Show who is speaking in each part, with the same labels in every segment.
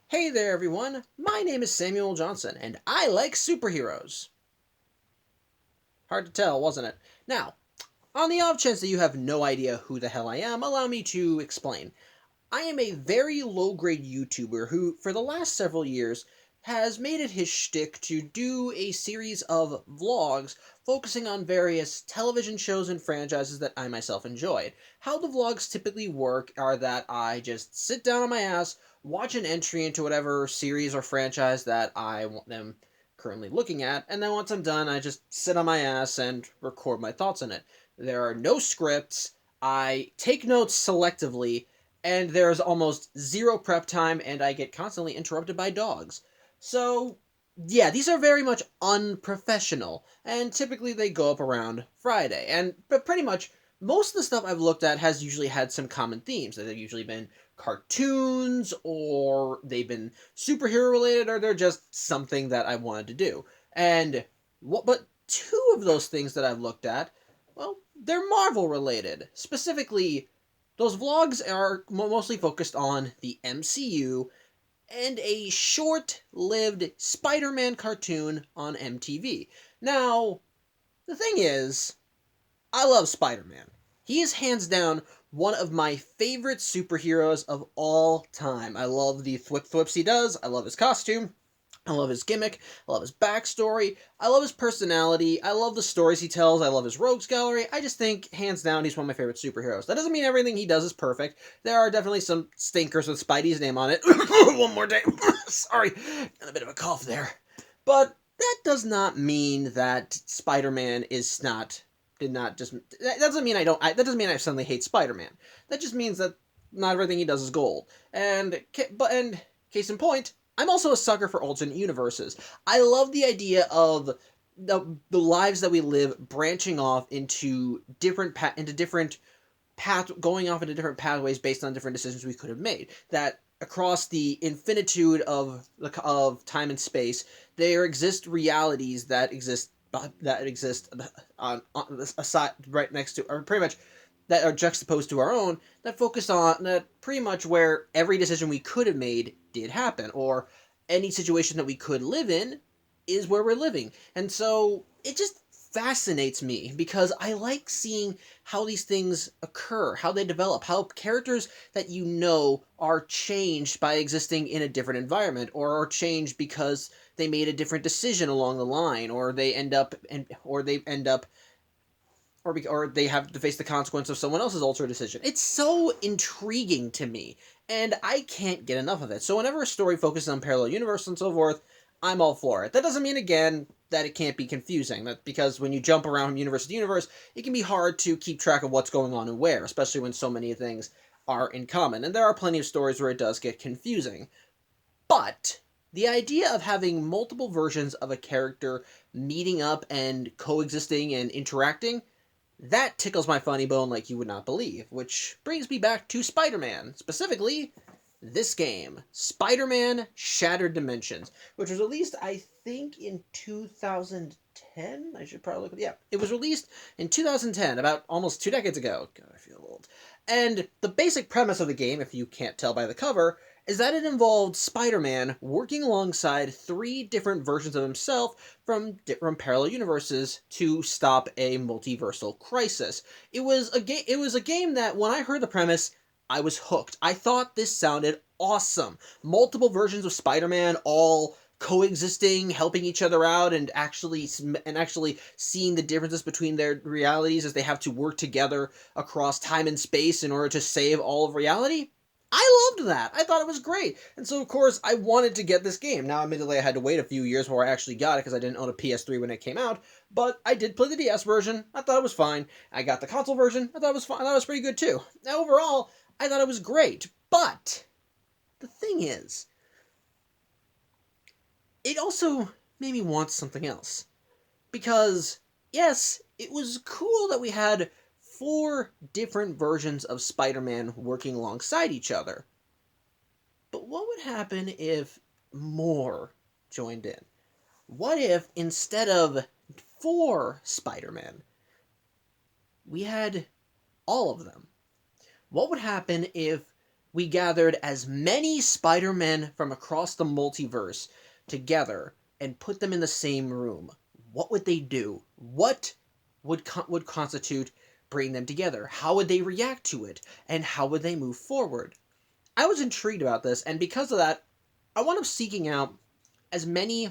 Speaker 1: Hey there, everyone. My name is Samuel Johnson, and I like superheroes. Hard to tell, wasn't it? Now, on the off chance that you have no idea who the hell I am, allow me to explain. I am a very low-grade YouTuber who, for the last several years, has made it his shtick to do a series of vlogs focusing on various television shows and franchises that I myself enjoyed. How the vlogs typically work are that I just sit down on my ass, watch an entry into whatever series or franchise that I am currently looking at, and then once I'm done, I just sit on my ass and record my thoughts on it. There are no scripts. I take notes selectively, and there's almost zero prep time, and I get constantly interrupted by dogs. So, yeah, these are very much unprofessional, and typically they go up around Friday. But pretty much most of the stuff I've looked at has usually had some common themes. They've usually been cartoons, or they've been superhero related, or they're just something that I wanted to do. But two of those things that I've looked at, well, they're Marvel related. Specifically, those vlogs are mostly focused on the MCU and a short-lived Spider-Man cartoon on MTV. Now, the thing is, I love Spider-Man. He is hands down one of my favorite superheroes of all time. I love the thwip-thwips he does. I love his costume. I love his gimmick. I love his backstory. I love his personality. I love the stories he tells. I love his rogues gallery. I just think, hands down, he's one of my favorite superheroes. That doesn't mean everything he does is perfect. There are definitely some stinkers with Spidey's name on it. One more day. Sorry. Got a bit of a cough there. But that does not mean that Spider-Man is not... Did not just... That doesn't mean I don't... that doesn't mean I suddenly hate Spider-Man. That just means that not everything he does is gold. And case in point, I'm also a sucker for alternate universes. I love the idea of the lives that we live branching off into different going off into different pathways based on different decisions we could have made. That across the infinitude of time and space, there exist realities that exist on aside right next to, or pretty much that are juxtaposed to our own, that focus on that pretty much where every decision we could have made did happen, or any situation that we could live in is where we're living. And so it just fascinates me because I like seeing how these things occur, how they develop, how characters that you know are changed by existing in a different environment, or are changed because they made a different decision along the line, or they end up or they have to face the consequence of someone else's altered decision. It's so intriguing to me, and I can't get enough of it. So whenever a story focuses on parallel universe and so forth, I'm all for it. That doesn't mean, again, that it can't be confusing. That because when you jump around from universe to universe, it can be hard to keep track of what's going on and where, especially when so many things are in common. And there are plenty of stories where it does get confusing. But the idea of having multiple versions of a character meeting up and coexisting and interacting, that tickles my funny bone like you would not believe, which brings me back to Spider-Man, specifically this game, Spider-Man Shattered Dimensions, which was released, I think, in 2010? I should probably look at... Yeah, it was released in 2010, about almost 2 decades ago. God, I feel old. And the basic premise of the game, if you can't tell by the cover, is that it involved Spider-Man working alongside 3 different versions of himself from parallel universes to stop a multiversal crisis. It was a game that, when I heard the premise, I was hooked. I thought this sounded awesome. Multiple versions of Spider-Man all coexisting, helping each other out, and actually seeing the differences between their realities as they have to work together across time and space in order to save all of reality. I loved that. I thought it was great. And so, of course, I wanted to get this game. Now, admittedly, I had to wait a few years before I actually got it because I didn't own a PS3 when it came out. But I did play the DS version. I thought it was fine. I got the console version. I thought it was fine. I thought it was pretty good, too. Now, overall, I thought it was great. But the thing is, it also made me want something else. Because, yes, it was cool that we had 4 different versions of Spider-Man working alongside each other. But what would happen if more joined in? What if, instead of 4 Spider-Men, we had all of them? What would happen if we gathered as many Spider-Men from across the multiverse together and put them in the same room, what would they do? What would constitute bringing them together? How would they react to it? And how would they move forward? I was intrigued about this, and because of that, I wound up seeking out as many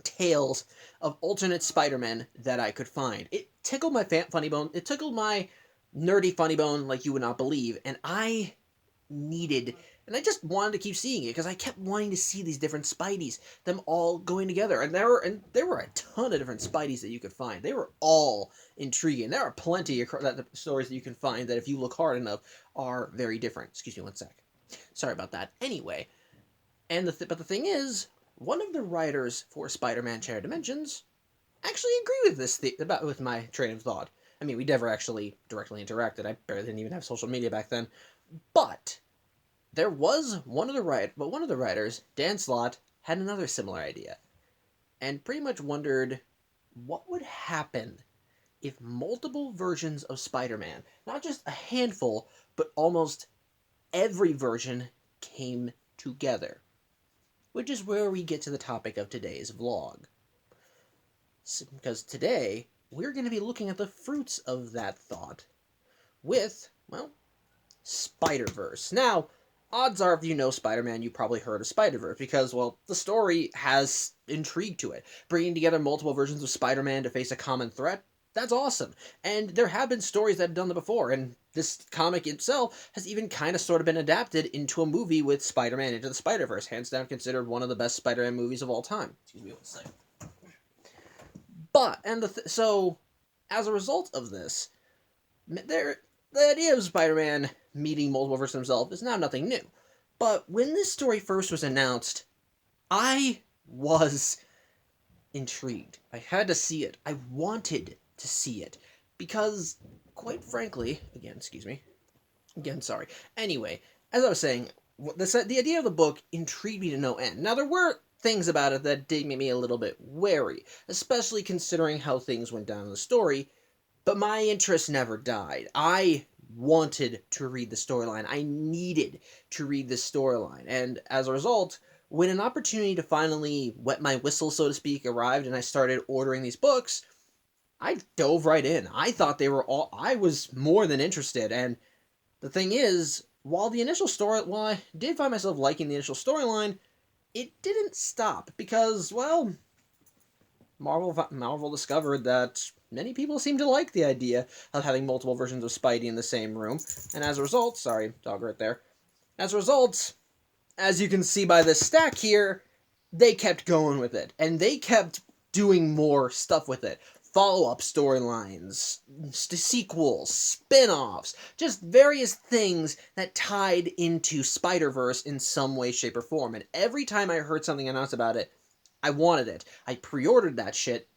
Speaker 1: tales of alternate Spider-Men that I could find. It tickled my funny bone. It tickled my nerdy funny bone like you would not believe, and I just wanted to keep seeing it because I kept wanting to see these different Spideys, them all going together. And there were a ton of different Spideys that you could find. They were all intriguing. There are plenty of stories that you can find that, if you look hard enough, are very different. Excuse me one sec. Sorry about that. Anyway, and but the thing is, one of the writers for Spider-Man Shared Dimensions actually agreed with this with my train of thought. I mean, we never actually directly interacted. I barely didn't even have social media back then. But there was one of the writers, Dan Slott, had another similar idea, and pretty much wondered what would happen if multiple versions of Spider-Man, not just a handful, but almost every version, came together. Which is where we get to the topic of today's vlog. Because today, we're going to be looking at the fruits of that thought with, well, Spider-Verse. Now, odds are, if you know Spider-Man, you probably heard of Spider-Verse, because, well, the story has intrigue to it. Bringing together multiple versions of Spider-Man to face a common threat, that's awesome. And there have been stories that have done that before, and this comic itself has even kind of sort of been adapted into a movie with Spider-Man Into the Spider-Verse, hands down considered one of the best Spider-Man movies of all time. Excuse me one second. But, so, as a result of this, the idea of Spider-Man meeting multiple versions of himself is now nothing new. But when this story first was announced, I was intrigued. I had to see it. I wanted to see it. Because, quite frankly, sorry. Anyway, as I was saying, the idea of the book intrigued me to no end. Now, there were things about it that did make me a little bit wary, especially considering how things went down in the story, but my interest never died. I wanted to read the storyline. I needed to read this storyline, and as a result, when an opportunity to finally wet my whistle, so to speak, arrived and I started ordering these books, I dove right in. I was more than interested, and the thing is, while I did find myself liking the initial storyline, it didn't stop, because, well, Marvel discovered that many people seem to like the idea of having multiple versions of Spidey in the same room, and as a result, sorry, dog right there, as a result, as you can see by this stack here, they kept going with it, and they kept doing more stuff with it. Follow-up storylines, sequels, spin-offs, just various things that tied into Spider-Verse in some way, shape, or form. And every time I heard something announced about it, I wanted it. I pre-ordered that shit,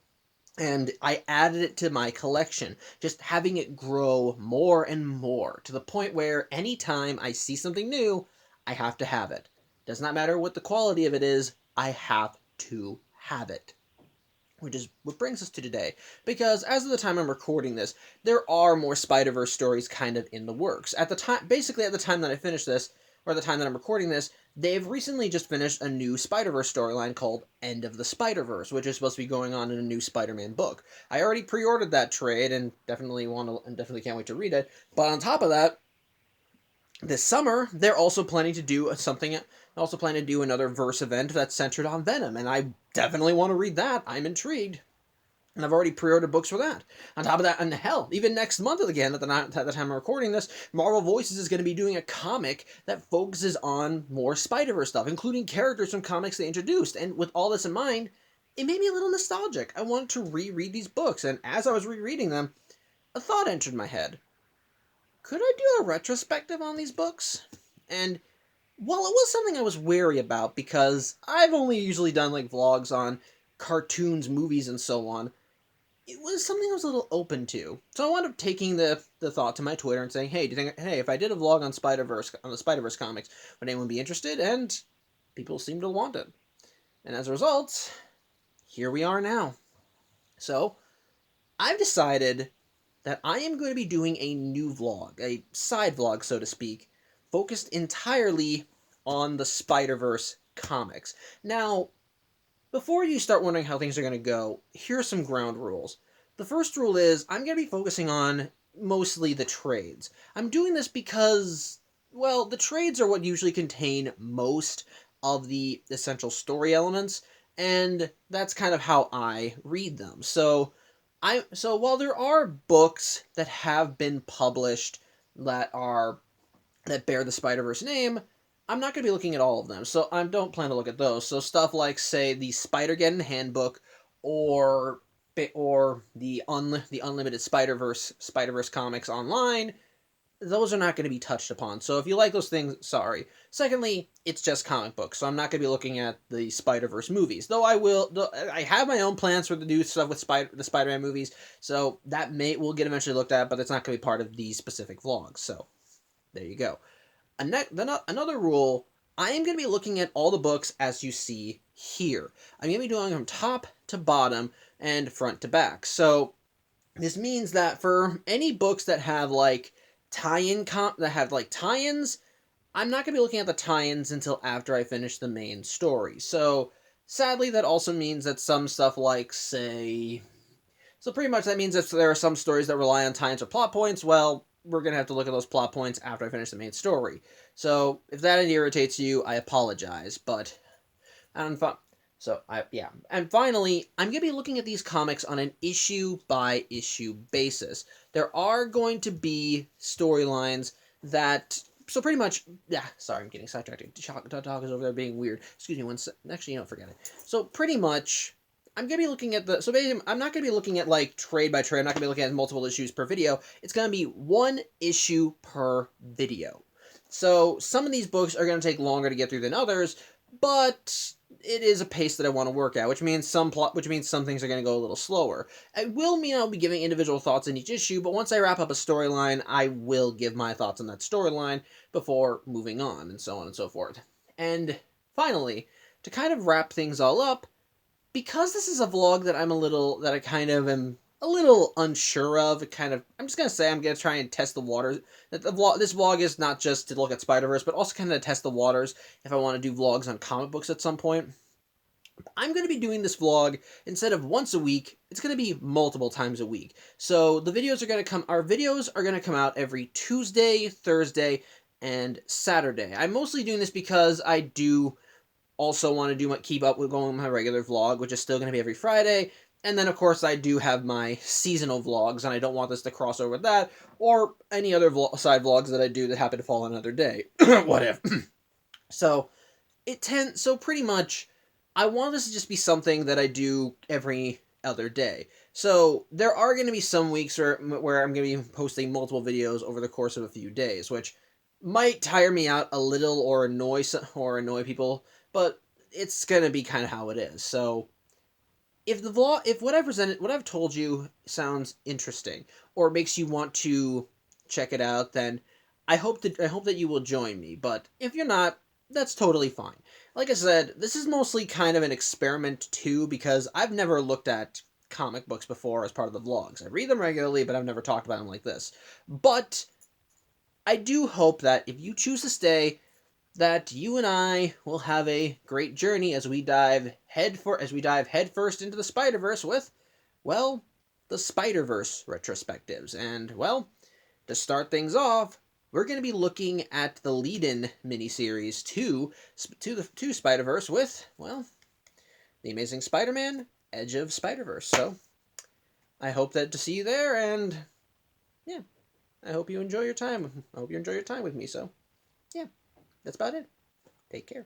Speaker 1: and I added it to my collection, just having it grow more and more, to the point where anytime I see something new, I have to have it. Does not matter what the quality of it is, I have to have it. Which is what brings us to today, because as of the time I'm recording this, there are more Spider-Verse stories kind of in the works. At the time that I finish this, or the time that I'm recording this, they've recently just finished a new Spider-Verse storyline called End of the Spider-Verse, which is supposed to be going on in a new Spider-Man book. I already pre-ordered that trade and definitely can't wait to read it. But on top of that, this summer, they're also planning to do another verse event that's centered on Venom, and I definitely want to read that. I'm intrigued. And I've already pre-ordered books for that. On top of that, and hell, even next month again, at the time I'm recording this, Marvel Voices is going to be doing a comic that focuses on more Spider-Verse stuff, including characters from comics they introduced. And with all this in mind, it made me a little nostalgic. I wanted to reread these books, and as I was rereading them, a thought entered my head. Could I do a retrospective on these books? And while it was something I was wary about, because I've only usually done like vlogs on cartoons, movies, and so on, it was something I was a little open to. So I wound up taking the thought to my Twitter and saying, hey, if I did a vlog on the Spider-Verse comics, would anyone be interested? And people seemed to want it. And as a result, here we are now. So I've decided that I am going to be doing a new vlog, a side vlog, so to speak, focused entirely on the Spider-Verse comics. Now, before you start wondering how things are going to go, here are some ground rules. The first rule is I'm going to be focusing on mostly the trades. I'm doing this because, well, the trades are what usually contain most of the essential story elements, and that's kind of how I read them. So while there are books that have been published that bear the Spider-Verse name, I'm not going to be looking at all of them, so I don't plan to look at those. So stuff like, say, the Spider-Geddon Handbook, or the Unlimited Spider-Verse comics online, those are not going to be touched upon. So if you like those things, sorry. Secondly, it's just comic books, so I'm not going to be looking at the Spider-Verse movies. Though I have my own plans for the new stuff with the Spider-Man movies, so that will get eventually looked at, but it's not going to be part of these specific vlogs. So there you go. Another rule, I am going to be looking at all the books as you see here. I'm going to be doing them top to bottom and front to back. So this means that for any books that have like tie-ins, I'm not going to be looking at the tie-ins until after I finish the main story. So sadly, that also means that some stuff like, say... So pretty much that means if there are some stories that rely on tie-ins or plot points, well, we're going to have to look at those plot points after I finish the main story. So if that irritates you, I apologize, but... And finally, I'm going to be looking at these comics on an issue-by-issue basis. There are going to be storylines that... So pretty much... Yeah, sorry, I'm getting sidetracked. The dog is over there being weird. Excuse me one sec. Actually, forget it. So pretty much... I'm going to be looking at the... So basically, I'm not going to be looking at, like, trade by trade. I'm not going to be looking at multiple issues per video. It's going to be one issue per video. So some of these books are going to take longer to get through than others, but it is a pace that I want to work at, which means some things are going to go a little slower. It will mean I'll be giving individual thoughts in each issue, but once I wrap up a storyline, I will give my thoughts on that storyline before moving on, and so on and so forth. And finally, to kind of wrap things all up, because this is a vlog that am a little unsure of, I'm just going to say I'm going to try and test the waters. This vlog is not just to look at Spider-Verse, but also kind of test the waters if I want to do vlogs on comic books at some point. I'm going to be doing this vlog instead of once a week. It's going to be multiple times a week. So our videos are going to come out every Tuesday, Thursday, and Saturday. I'm mostly doing this because I do also want to keep up with going with my regular vlog, which is still going to be every Friday. And then, of course, I do have my seasonal vlogs, and I don't want this to cross over with that, or any other side vlogs that I do that happen to fall on another day. Whatever. So pretty much, I want this to just be something that I do every other day. So there are going to be some weeks where I'm going to be posting multiple videos over the course of a few days, which might tire me out a little or annoy people, but it's going to be kind of how it is. So if what I've told you sounds interesting or makes you want to check it out, then I hope that you will join me. But if you're not, that's totally fine. Like I said, this is mostly kind of an experiment too, because I've never looked at comic books before as part of the vlogs. I read them regularly, but I've never talked about them like this. But I do hope that if you choose to stay, that you and I will have a great journey as we dive headfirst into the Spider-Verse with, well, the Spider-Verse Retrospectives. And, well, to start things off, we're going to be looking at the lead-in miniseries to Spider-Verse with, well, The Amazing Spider-Man, Edge of Spider-Verse. So, I hope to see you there, and, yeah, I hope you enjoy your time. I hope you enjoy your time with me, so, yeah. That's about it. Take care.